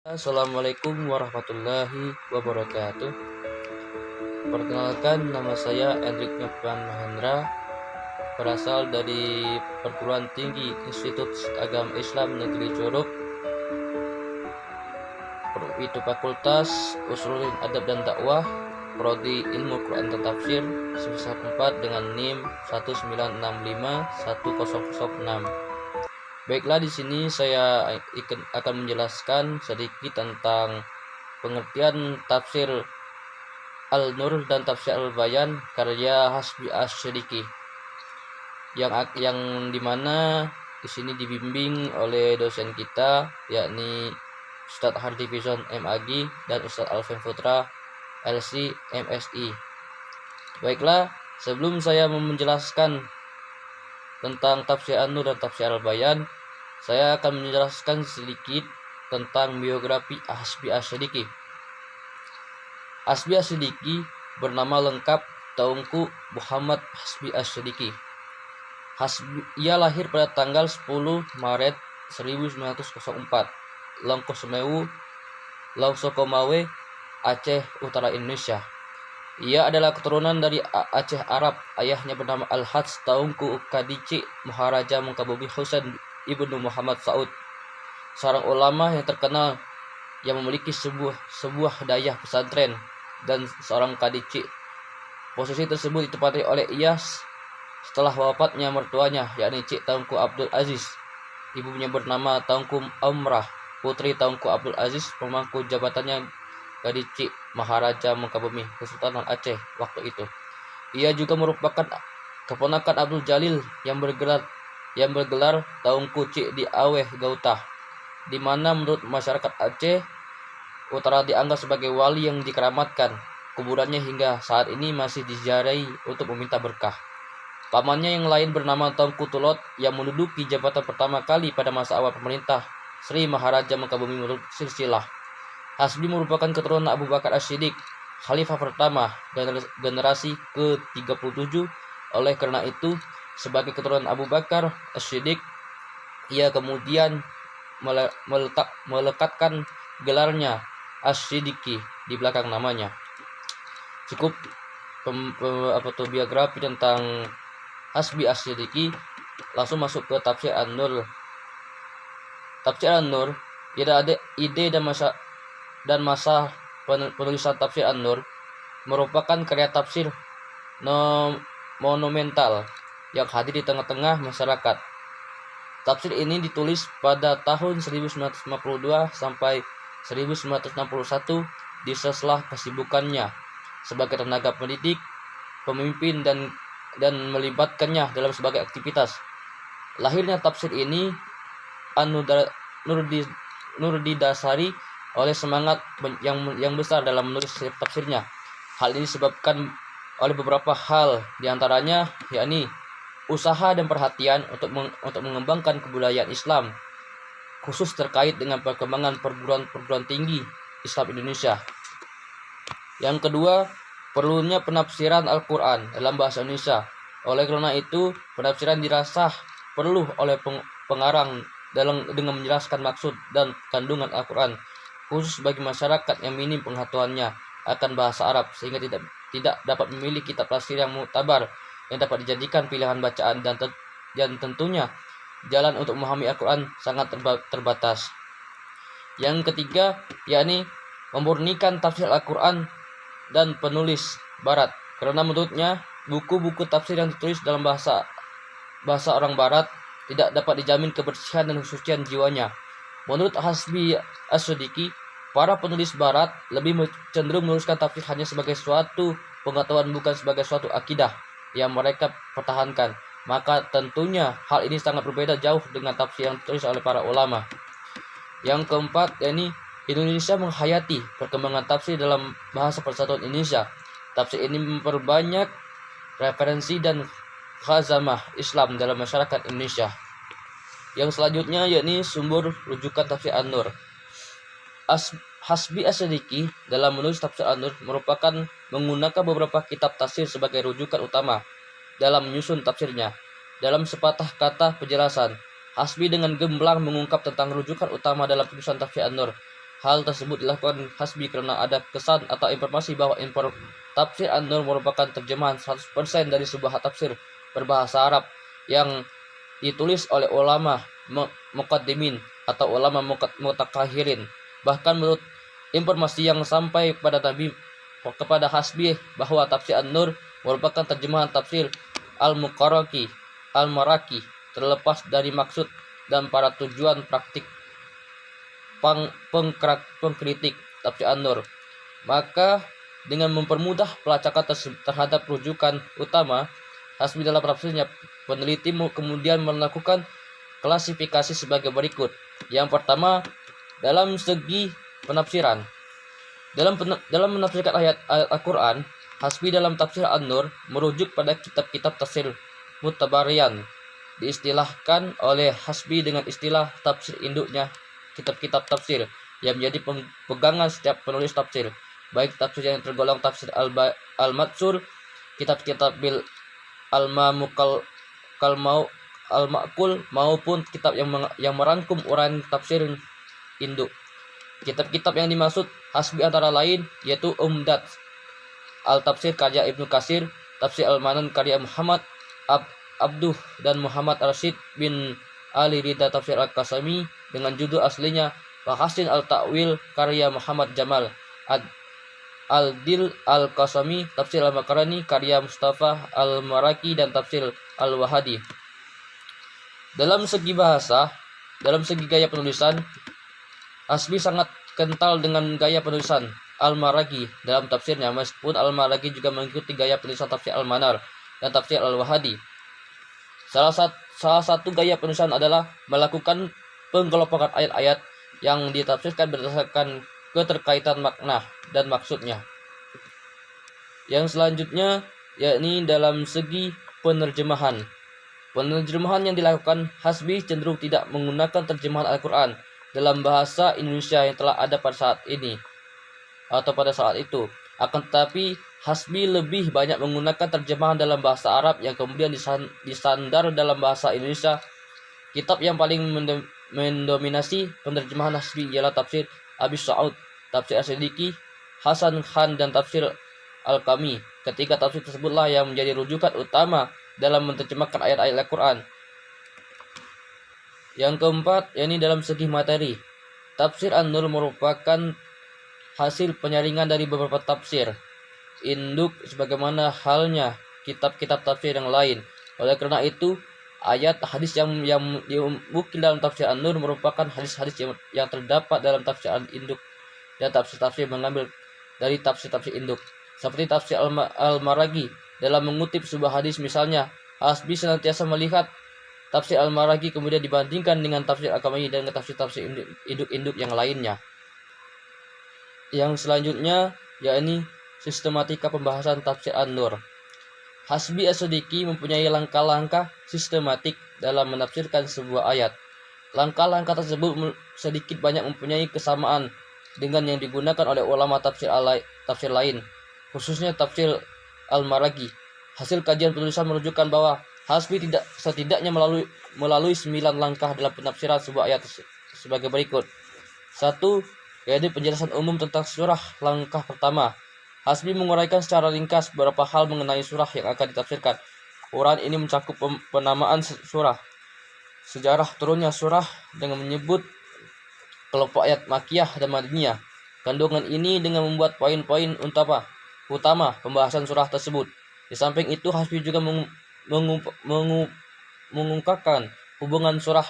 Assalamualaikum warahmatullahi wabarakatuh. Perkenalkan, nama saya Endrik Nyopan Mahendra, berasal dari Perguruan Tinggi Institut Agama Islam Negeri Curug, itu Fakultas Usulul Adab dan Dakwah, Prodi Ilmu Quran dan Tafsir, semester 4 dengan NIM 196510006. Baiklah, di sini saya akan menjelaskan sedikit tentang pengertian tafsir Al-Nur dan tafsir Al-Bayan karya Hasbi Asy-Syadiki, yang dimana di sini dibimbing oleh dosen kita, yakni Ustadz Hardifizon MAG dan Ustadz Alvin Putra LC MSI. Baiklah, sebelum saya menjelaskan tentang tafsir An-Nur dan tafsir Al-Bayan, saya akan menjelaskan sedikit tentang biografi Hasbi Asy-Syadiki. Hasbi Asy-Syadiki bernama lengkap Teungku Muhammad Hasbi Asy-Syadiki. Ia lahir pada tanggal 10 Maret 1904, Longko Semewu, Longsokomawe, Aceh Utara, Indonesia. Ia adalah keturunan dari Aceh Arab. Ayahnya bernama Al-Hadz Teungku Kadici Maharaja Mengkabumi Husain Ibnu Muhammad Saud, seorang ulama yang terkenal yang memiliki sebuah dayah pesantren dan seorang kadici. Posisi tersebut ditempati oleh Iyas setelah wafatnya mertuanya, yakni Cik Teungku Abdul Aziz. Ibunya bernama Teungku Umrah, putri Teungku Abdul Aziz, pemangku jabatannya Kadici Maharaja Mengkabumi Kesultanan Aceh waktu itu. Ia juga merupakan keponakan Abdul Jalil yang bergelar Teungku Cik di Aweh Gautah, di mana menurut masyarakat Aceh Utara dianggap sebagai wali yang dikeramatkan. Kuburannya hingga saat ini masih diziarahi untuk meminta berkah. Pamannya yang lain bernama Teungku Tulot yang menduduki jabatan pertama kali pada masa awal pemerintah Sri Maharaja Mengkabumi menurut silsilah. Hasbi merupakan keturunan Abu Bakar As-Siddiq, khalifah pertama generasi ke-37. Oleh karena itu, sebagai keturunan Abu Bakar As-Siddiq, ia kemudian melekatkan gelarnya Asy-Syadiki di belakang namanya. Cukup biografi tentang Hasbi Asy-Syadiki. Langsung masuk ke tafsir An-Nur. Tafsir An-Nur, ide dan masa penulisan tafsir An-Nur merupakan karya tafsir monumental yang hadir di tengah-tengah masyarakat. Tafsir ini ditulis pada tahun 1952 sampai 1961 di sela kesibukannya sebagai tenaga pendidik, pemimpin dan melibatkannya dalam sebagai aktivitas. Lahirnya tafsir ini Nur didasari oleh semangat yang besar dalam menulis tafsirnya. Hal ini disebabkan oleh beberapa hal, diantaranya yakni usaha dan perhatian untuk mengembangkan kebudayaan Islam, khusus terkait dengan perkembangan perguruan tinggi Islam Indonesia. Yang kedua, perlunya penafsiran Al-Quran dalam bahasa Indonesia. Oleh karena itu, penafsiran dirasa perlu oleh pengarang dengan menjelaskan maksud dan kandungan Al-Quran, khusus bagi masyarakat yang minim pengetahuannya akan bahasa Arab, sehingga tidak dapat memilih kitab tafsir yang muktabar yang dapat dijadikan pilihan bacaan, dan tentunya jalan untuk memahami Al-Quran sangat terbatas. Yang ketiga, yakni memurnikan tafsir Al-Quran dan penulis Barat, karena menurutnya buku-buku tafsir yang ditulis dalam bahasa orang Barat tidak dapat dijamin kebersihan dan kesucian jiwanya. Menurut Hasbi Asy-Syadiki, para penulis Barat lebih cenderung menuliskan tafsir hanya sebagai suatu pengetahuan, bukan sebagai suatu akidah yang mereka pertahankan. Maka tentunya hal ini sangat berbeda jauh dengan tafsir yang ditulis oleh para ulama. Yang keempat, yakni Indonesia menghayati perkembangan tafsir dalam bahasa Persatuan Indonesia. Tafsir ini memperbanyak referensi dan khazanah Islam dalam masyarakat Indonesia. Yang selanjutnya yakni sumber rujukan tafsir An-Nur. Hasbi Asy-Syadiki dalam menulis tafsir An-Nur merupakan menggunakan beberapa kitab tafsir sebagai rujukan utama dalam menyusun tafsirnya. Dalam sepatah kata penjelasan, Hasbi dengan gemblang mengungkap tentang rujukan utama dalam penulisan tafsir An-Nur. Hal tersebut dilakukan Hasbi karena ada kesan atau informasi bahwa tafsir An-Nur merupakan terjemahan 100% dari sebuah tafsir berbahasa Arab yang ditulis oleh ulama muqaddimin atau ulama mutakakhirin. Bahkan menurut informasi yang sampai kepada Hasbi bahwa tafsir An-Nur merupakan terjemahan tafsir Al-Maraki, terlepas dari maksud dan para tujuan praktik pengkritik tafsir An-Nur. Maka dengan mempermudah pelacakan terhadap rujukan utama, Hasbi dalam tafsirnya, peneliti kemudian melakukan klasifikasi sebagai berikut. Yang pertama, dalam segi penafsiran. Dalam menafsirkan ayat Al-Quran, Hasbi dalam tafsir An-Nur merujuk pada kitab-kitab tafsir mutabarian. Diistilahkan oleh Hasbi dengan istilah tafsir induknya kitab-kitab tafsir yang menjadi pegangan setiap penulis tafsir, baik tafsir yang tergolong tafsir al-matsur, kitab-kitab bil al-ma'mukal al-ma'kul, maupun kitab yang merangkum uraian tafsir induk. Kitab-kitab yang dimaksud Hasbi antara lain yaitu Umdat al-Tafsir karya Ibnu Katsir, Tafsir Al-Manan karya Muhammad Abduh dan Muhammad Rashid bin Ali Ridha Tafsir Al-Qasami dengan judul aslinya Mahasin Al-Ta'wil karya Muhammad Jamal Al-Dil Al-Qasami, Tafsir Al-Makarani karya Mustafa Al-Maraki, dan Tafsir Al-Wahadi. Dalam segi bahasa, dalam segi gaya penulisan, Hasbi sangat kental dengan gaya penulisan Al-Maraki dalam tafsirnya, meskipun Al-Maraki juga mengikuti gaya penulisan Tafsir Al-Manar dan Tafsir Al-Wahadi. Salah satu gaya penulisan adalah melakukan penggelompokan ayat-ayat yang ditafsirkan berdasarkan keterkaitan makna dan maksudnya. Yang selanjutnya yakni dalam segi penerjemahan. Penerjemahan yang dilakukan Hasbi cenderung tidak menggunakan terjemahan Al-Quran dalam bahasa Indonesia yang telah ada pada saat ini atau pada saat itu. Akan tetapi Hasbi lebih banyak menggunakan terjemahan dalam bahasa Arab yang kemudian disandar dalam bahasa Indonesia. Kitab yang paling mendominasi penerjemahan Hasbi ialah Tafsir Abi Sa'ud, Tafsir As-Siddiqi, Hasan Khan, dan Tafsir Al-Kami. Ketiga tafsir tersebutlah yang menjadi rujukan utama dalam menerjemahkan ayat-ayat Al-Quran. Yang keempat, yakni dalam segi materi. Tafsir An-Nur merupakan hasil penyaringan dari beberapa tafsir induk sebagaimana halnya kitab-kitab tafsir yang lain. Oleh karena itu, ayat hadis yang diukil dalam tafsir An-Nur merupakan hadis-hadis yang terdapat dalam tafsir induk dan tafsir-tafsir mengambil dari tafsir-tafsir induk. Seperti Tafsir Al-Maragi dalam mengutip sebuah hadis misalnya, Hasbi senantiasa melihat Tafsir Al-Maragi kemudian dibandingkan dengan Tafsir Al-Kamai dan tafsir-tafsir induk-induk yang lainnya. Yang selanjutnya yakni sistematika pembahasan Tafsir An-Nur. Hasbi As-Siddiqi mempunyai langkah-langkah sistematik dalam menafsirkan sebuah ayat. Langkah-langkah tersebut sedikit banyak mempunyai kesamaan dengan yang digunakan oleh ulama tafsir lain, khususnya Tafsir Al-Maragi. Hasil kajian penulisan menunjukkan bahwa Hasbi setidaknya melalui 9 langkah dalam penafsiran sebuah ayat sebagai berikut. 1. Yaitu penjelasan umum tentang surah. Langkah pertama, Hasbi menguraikan secara ringkas beberapa hal mengenai surah yang akan ditafsirkan. Uraian ini mencakup penamaan surah, sejarah turunnya surah dengan menyebut kelompok ayat Makkiyah dan Madiniyah. Kandungan ini dengan membuat poin-poin utama pembahasan surah tersebut. Di samping itu, Hasbi juga mengungkapkan hubungan surah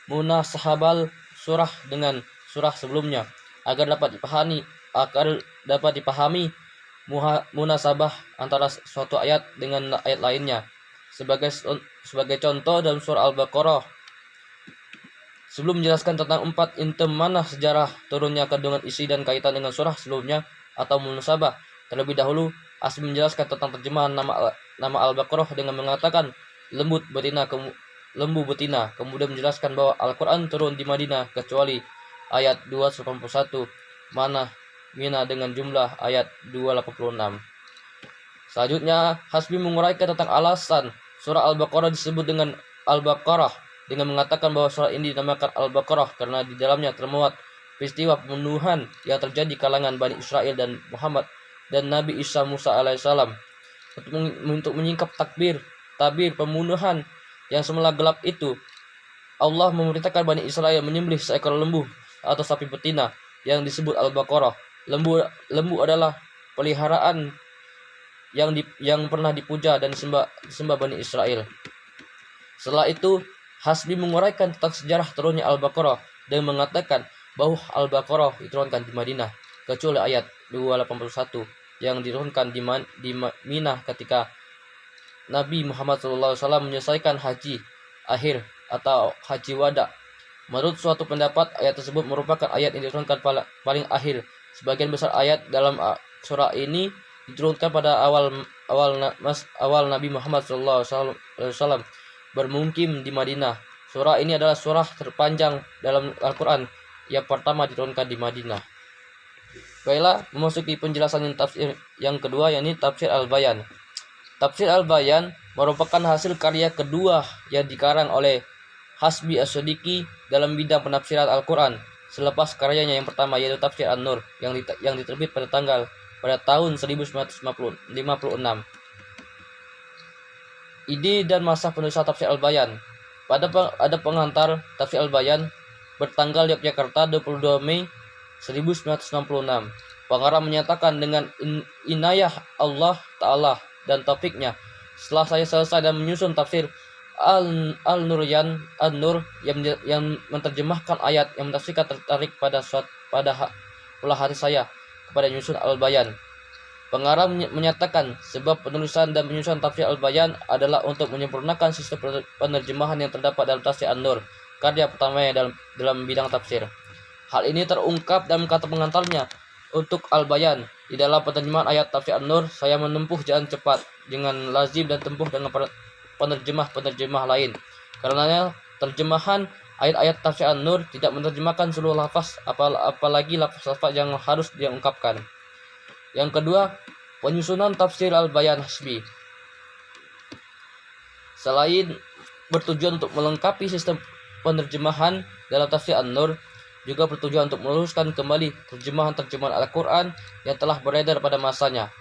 munasahabal surah dengan surah sebelumnya agar dapat dipahami munasabah antara suatu ayat dengan ayat lainnya. Sebagai contoh dalam surah Al-Baqarah, sebelum menjelaskan tentang 4 item mana sejarah turunnya kandungan isi dan kaitan dengan surah sebelumnya atau munasabah, terlebih dahulu Hasbi menjelaskan tentang terjemahan nama Al-Baqarah dengan mengatakan lembu betina, kemudian menjelaskan bahwa Al-Quran turun di Madinah kecuali ayat 281 Mina dengan jumlah ayat 286. Selanjutnya, Hasbi menguraikan tentang alasan surah Al-Baqarah disebut dengan Al-Baqarah dengan mengatakan bahwa surah ini dinamakan Al-Baqarah karena di dalamnya termuat peristiwa pembunuhan yang terjadi di kalangan Bani Israel dan Muhammad dan Nabi Isa Musa alaihissalam. Untuk menyingkap tabir pembunuhan yang semula gelap itu, Allah memerintahkan Bani Israel menyembelih seekor lembu atau sapi betina yang disebut Al-Baqarah. Lembu adalah peliharaan yang pernah dipuja dan disembah Bani Israel. Setelah itu, Hasbi menguraikan tentang sejarah turunnya Al-Baqarah dan mengatakan bahwa Al-Baqarah diturunkan di Madinah, kecuali ayat 281 yang diturunkan di Minah ketika Nabi Muhammad SAW menyelesaikan haji akhir atau haji wada. Menurut suatu pendapat, ayat tersebut merupakan ayat yang diturunkan paling akhir. Sebagian besar ayat dalam surah ini diturunkan pada awal Nabi Muhammad SAW bermukim di Madinah. Surah ini adalah surah terpanjang dalam Al-Quran yang pertama diturunkan di Madinah. Baiklah, memasuki penjelasan tafsir yang kedua, yakni Tafsir Al-Bayan. Tafsir Al-Bayan merupakan hasil karya kedua yang dikarang oleh Hasbi As-Sadiqi dalam bidang penafsiran Al-Quran selepas karyanya yang pertama, yaitu Tafsir An-Nur yang diterbit pada tahun 1956. Ide dan masa penulisan Tafsir Al-Bayan. Ada pengantar Tafsir Al-Bayan bertanggal Yogyakarta 22 Mei 1966. Pengarang menyatakan dengan inayah Allah Ta'ala dan taufiknya, setelah saya selesai dan menyusun tafsir An-Nur yang menerjemahkan ayat yang mentafsirkan, tertarik pada pula hati saya kepada menyusun Al-Bayan. Pengarang menyatakan sebab penulisan dan penyusunan Tafsir Al-Bayan adalah untuk menyempurnakan sistem penerjemahan yang terdapat dalam Tafsir An-Nur, karya pertamanya dalam bidang tafsir. Hal ini terungkap dalam kata pengantarnya. Untuk Al-Bayan, di dalam penerjemahan ayat Tafsir An-Nur, saya menempuh jalan cepat dengan lazim dan tempuh dengan penerjemah lain. Karenanya terjemahan ayat-ayat Tafsir An-Nur tidak menerjemahkan seluruh lafaz, apalagi lafaz-lafaz yang harus diungkapkan. Yang kedua, penyusunan Tafsir Al-Bayan Hasbi. Selain bertujuan untuk melengkapi sistem penerjemahan dalam Tafsir An-Nur, juga bertujuan untuk meluruskan kembali terjemahan-terjemahan Al-Quran yang telah beredar pada masanya.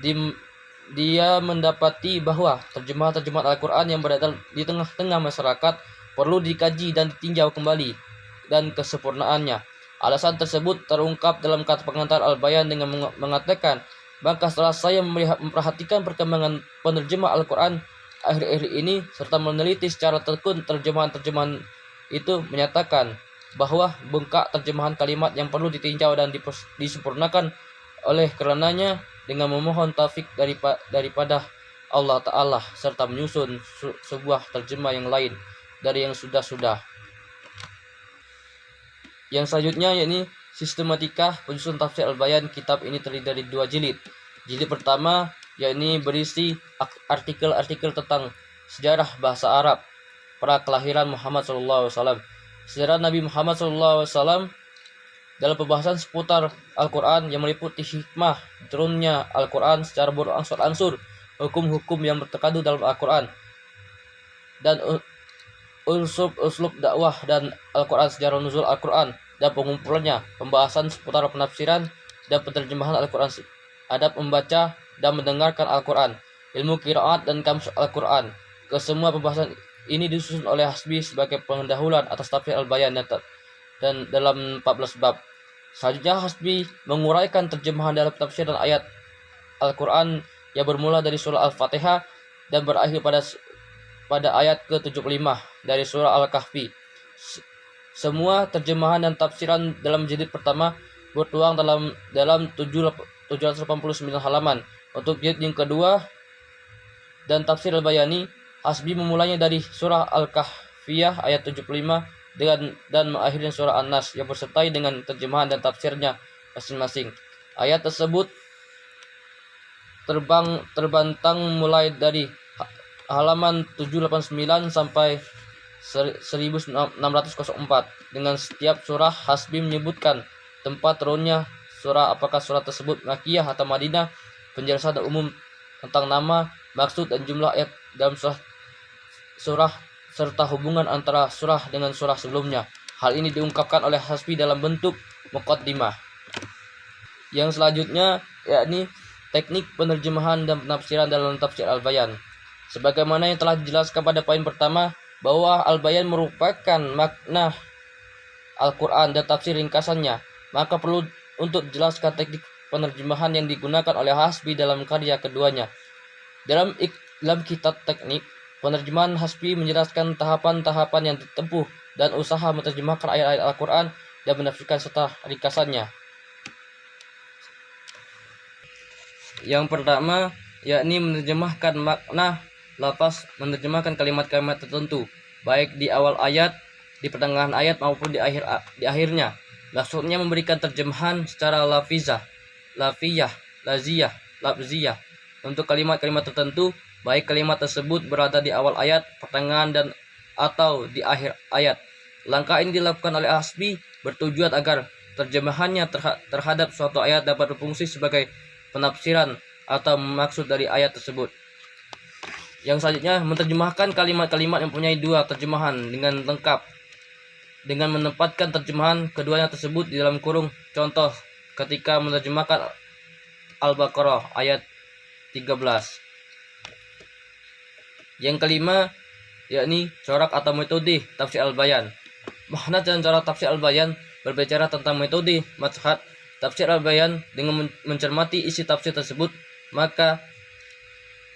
Dia mendapati bahwa terjemahan-terjemahan Al-Quran yang beredar di tengah-tengah masyarakat perlu dikaji dan ditinjau kembali dan kesempurnaannya. Alasan tersebut terungkap dalam kata pengantar Al-Bayan dengan mengatakan, maka setelah saya memperhatikan perkembangan penerjemah Al-Quran akhir-akhir ini serta meneliti secara tekun terjemahan-terjemahan itu, menyatakan bahwa bengkak terjemahan kalimat yang perlu ditinjau dan disempurnakan. Oleh karenanya, dengan memohon taufik daripada Allah Ta'ala serta menyusun sebuah terjemah yang lain dari yang sudah-sudah. Yang selanjutnya yakni sistematika penyusunan Tafsir Al-Bayan. Kitab ini terdiri dari 2 jilid. Jilid pertama yakni berisi artikel-artikel tentang sejarah bahasa Arab, pra kelahiran Muhammad SAW, sejarah Nabi Muhammad SAW, dalam pembahasan seputar Al-Quran yang meliputi hikmah turunnya Al-Quran secara berangsur-angsur, hukum-hukum yang terkandung dalam Al-Quran, dan uslub dakwah dan Al-Quran, sejarah nuzul Al-Quran dan pengumpulannya, pembahasan seputar penafsiran dan penerjemahan Al-Quran, adab membaca dan mendengarkan Al-Quran, ilmu qiraat dan kamus Al-Quran. Kesemua pembahasan ini disusun oleh Hasbi sebagai pendahuluan atas Tafsir Al-Bayan dan dalam 14 bab. Selanjutnya Hasbi menguraikan terjemahan dalam tafsir dan ayat Al-Quran yang bermula dari surah Al-Fatihah dan berakhir pada ayat ke-75 dari surah Al-Kahfi. Semua terjemahan dan tafsiran dalam jilid pertama bertuang dalam 789 halaman. Untuk jilid yang kedua dan Tafsir Al-Bayani, Hasbi memulainya dari surah Al-Kahfiyah ayat 75 dan mengakhiri surah An-Nas yang bersertai dengan terjemahan dan tafsirnya masing-masing. Ayat tersebut terbentang mulai dari halaman 789 sampai 1604. Dengan setiap surah, Hasbi menyebutkan tempat turunnya surah, apakah surah tersebut Makkiyah atau Madinah, penjelasan umum tentang nama, maksud dan jumlah ayat dalam surah serta hubungan antara surah dengan surah sebelumnya. Hal ini diungkapkan oleh Hasbi dalam bentuk muqaddimah. Yang selanjutnya yakni teknik penerjemahan dan penafsiran dalam tafsir Al-Bayan. Sebagaimana yang telah dijelaskan pada poin pertama, bahwa Al-Bayan merupakan makna Al-Quran dan tafsir ringkasannya, maka perlu untuk dijelaskan teknik penerjemahan yang digunakan oleh Hasbi dalam karya keduanya. Dalam kitab teknik penerjemahan, Hasbi menjelaskan tahapan-tahapan yang ditempuh dan usaha menerjemahkan ayat-ayat Al-Quran dan menafsirkan serta ringkasannya. Yang pertama yakni menerjemahkan makna lafaz, menerjemahkan kalimat-kalimat tertentu baik di awal ayat, di pertengahan ayat maupun di akhirnya. Maksudnya memberikan terjemahan secara lafizah, lafiyah, laziyah, labziyah untuk kalimat-kalimat tertentu, baik kalimat tersebut berada di awal ayat, pertengahan dan atau di akhir ayat. Langkah ini dilakukan oleh Hasbi bertujuan agar terjemahannya terhadap suatu ayat dapat berfungsi sebagai penafsiran atau maksud dari ayat tersebut. Yang selanjutnya, menerjemahkan kalimat-kalimat yang mempunyai dua terjemahan dengan lengkap dengan menempatkan terjemahan keduanya tersebut di dalam kurung. Contoh ketika menerjemahkan Al-Baqarah ayat 13. Yang kelima yakni corak atau metode tafsir Al-Bayan. Makna dan cara tafsir Al-Bayan berbicara tentang metode mazhab tafsir Al-Bayan. Dengan mencermati isi tafsir tersebut, maka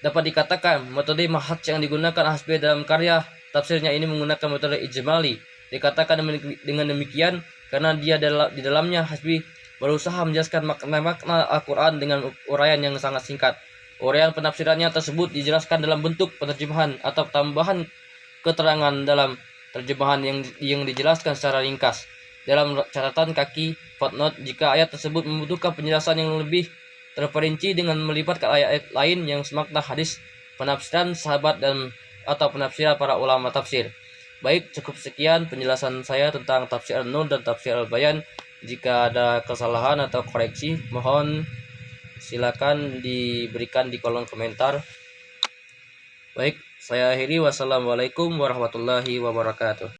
dapat dikatakan metode mahaj yang digunakan Hasbi dalam karya tafsirnya ini menggunakan metode ijmali. Dikatakan dengan demikian karena di dalamnya Hasbi berusaha menjelaskan makna-makna Al-Quran dengan uraian yang sangat singkat. Uraian penafsirannya tersebut dijelaskan dalam bentuk penerjemahan atau tambahan keterangan dalam terjemahan yang dijelaskan secara ringkas. Dalam catatan kaki footnote, jika ayat tersebut membutuhkan penjelasan yang lebih terperinci dengan melibatkan ayat-ayat lain yang semakna hadis, penafsiran sahabat dan atau penafsiran para ulama tafsir. Baik, cukup sekian penjelasan saya tentang tafsir An-Nur dan tafsir Al-Bayan. Jika ada kesalahan atau koreksi, mohon silakan diberikan di kolom komentar. Baik, saya akhiri. Wassalamualaikum warahmatullahi wabarakatuh.